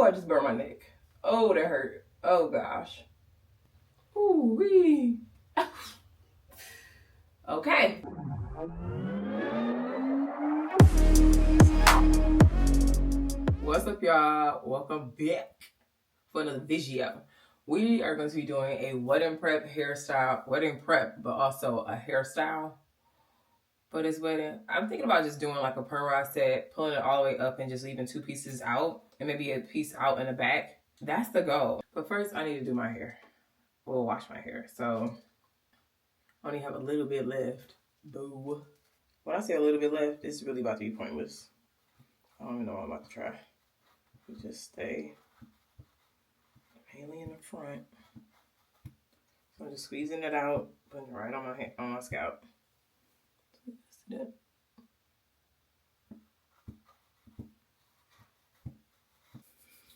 I just burned my neck. Oh, that hurt. Oh gosh. Ooh wee. Okay. What's up, y'all? Welcome back for another video. We are going to be doing a wedding prep hairstyle, but also a hairstyle for this wedding. I'm thinking about just doing like a perm rod set, pulling it all the way up and just leaving 2 pieces out and maybe a piece out in the back. That's the goal. But first I need to do my hair. We'll wash my hair. So I only have a little bit left. Boo. When I say a little bit left, it's really about to be pointless. I don't even know what I'm about to try. You just stay mainly in the front. So I'm just squeezing it out, putting it right on my hand, on my scalp.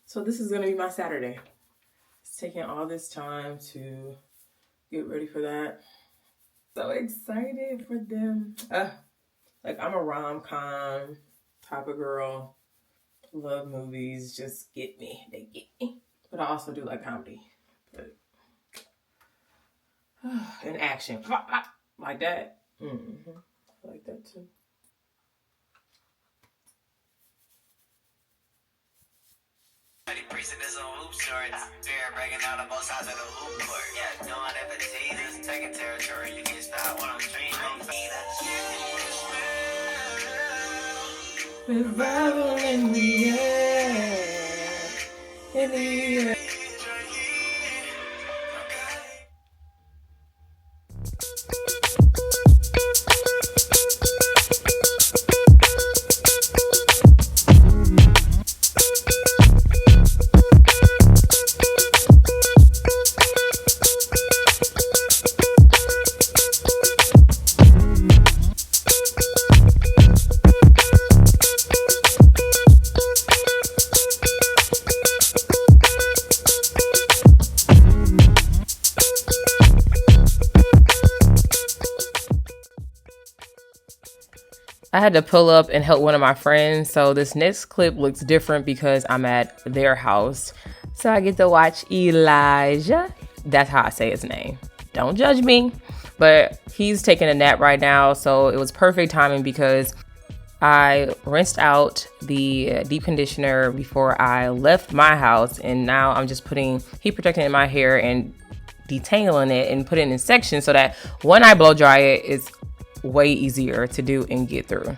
So this is gonna be my Saturday. It's taking all this time to get ready for that. So excited for them. Like I'm a rom-com type of girl. Love movies, just get me. They get me. But I also do like comedy. But and action. Like that. Mm-hmm. I like that too. Is on hoop shorts, beer breaking out on both sides of the hoop court. Yeah, doing it for Jesus, taking territory. You can stop when I'm dreaming. Revival in the air, in the air. I had to pull up and help one of my friends, so this next clip looks different because I'm at their house. So I get to watch Elijah. That's how I say his name. Don't judge me. But he's taking a nap right now, so it was perfect timing because I rinsed out the deep conditioner before I left my house, and now I'm just putting heat protectant in my hair and detangling it and putting it in sections so that when I blow dry it, it's way easier to do and get through.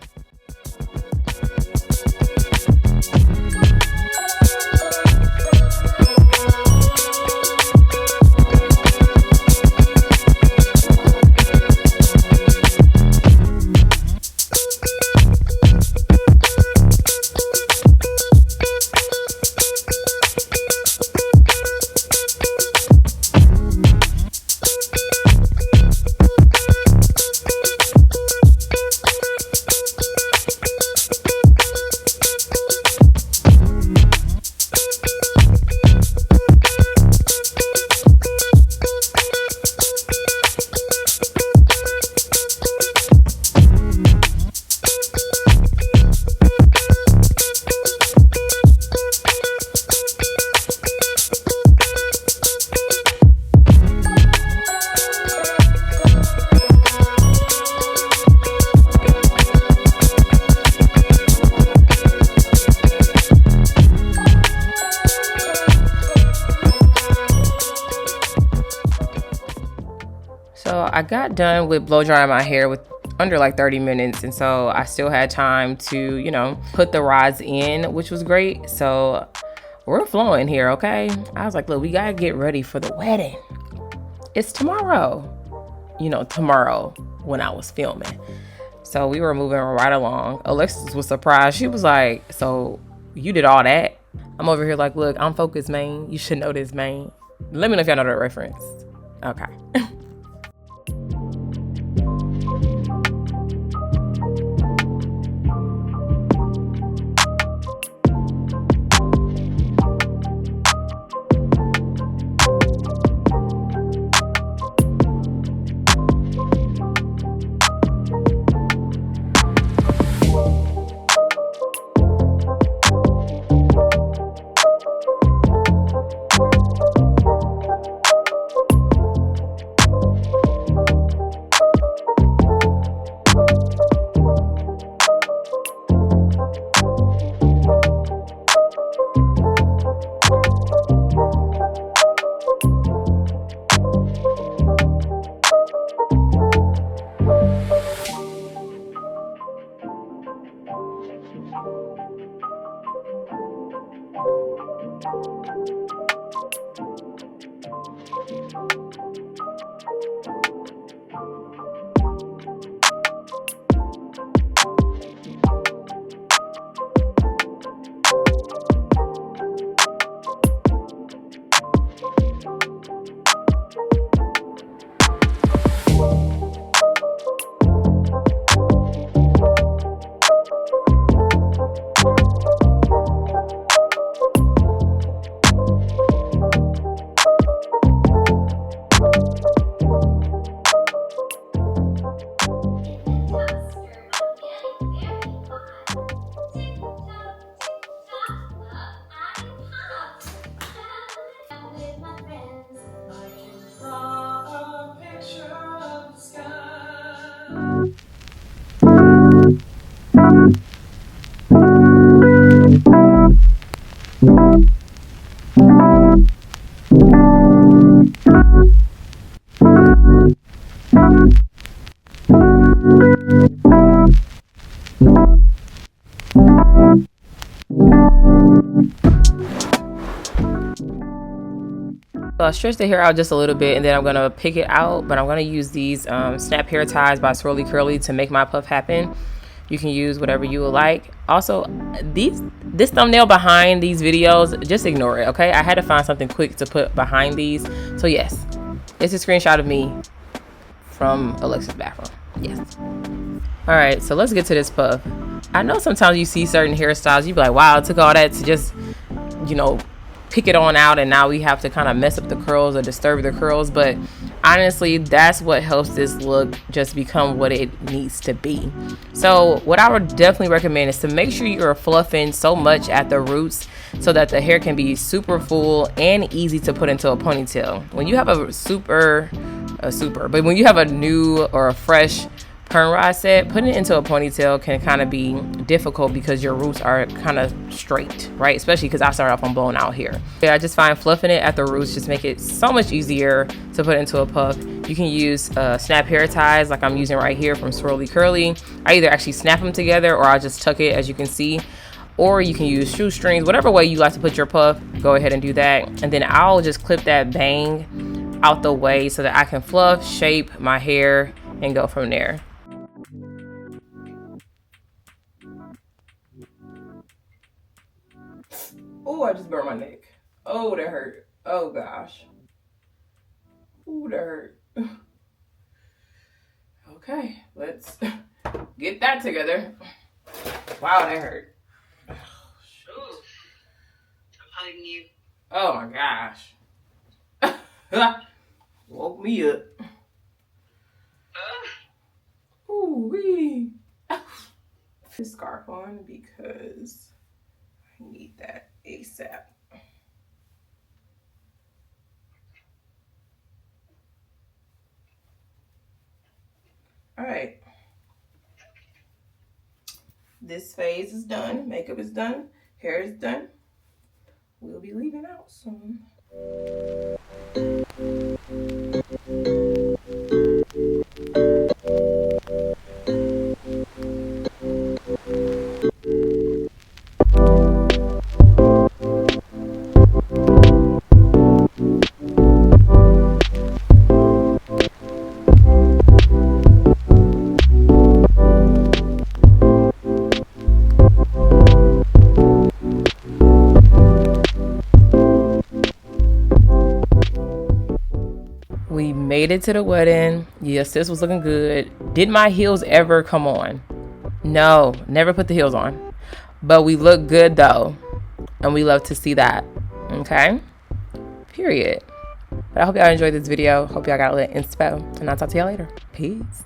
So I got done with blow drying my hair with under like 30 minutes. And so I still had time to, you know, put the rods in, which was great. So we're flowing here, okay? I was like, look, we gotta get ready for the wedding. It's tomorrow. You know, tomorrow when I was filming. So we were moving right along. Alexis was surprised. She was like, so you did all that? I'm over here like, look, I'm focused, man. You should know this, man. Let me know if y'all know that reference. Okay. So I stretch the hair out just a little bit, and then I'm gonna pick it out, but I'm gonna use these snap hair ties by Swirly Curly to make my puff happen. You can use whatever you would like. Also, this thumbnail behind these videos, just ignore it, okay? I had to find something quick to put behind these. So yes, it's a screenshot of me from Alexa's bathroom. Yes. All right, so let's get to this puff. I know sometimes you see certain hairstyles, you be like, wow, it took all that to just, you know, pick it on out, and now we have to kind of mess up the curls or disturb the curls. But honestly, that's what helps this look just become what it needs to be. So what I would definitely recommend is to make sure you're fluffing so much at the roots so that the hair can be super full and easy to put into a ponytail. When you have but when you have a new or a fresh perm rod set, putting it into a ponytail can kind of be difficult because your roots are kind of straight, right? Especially because I started off on blown out hair. Yeah, I just find fluffing it at the roots just make it so much easier to put into a puff. You can use snap hair ties like I'm using right here from Swirly Curly. I either actually snap them together or I just tuck it, as you can see. Or you can use shoestrings, whatever way you like to put your puff, go ahead and do that. And then I'll just clip that bang out the way so that I can fluff, shape my hair, and go from there. Oh, I just burned my neck. Oh, that hurt. Oh, gosh. Oh, that hurt. Okay, let's get that together. Wow, that hurt. Ooh, I'm hugging you. Oh, my gosh. Woke me up. Ooh-wee. This scarf on because I need that ASAP. All right. This phase is done. Makeup is done. Hair is done. We'll be leaving out soon. We made it to the wedding. Yes, this was looking good. Did my heels ever come on? No, never put the heels on. But we look good though. And we love to see that. Okay? Period. But I hope y'all enjoyed this video. Hope y'all got a little inspo. And I'll talk to y'all later. Peace.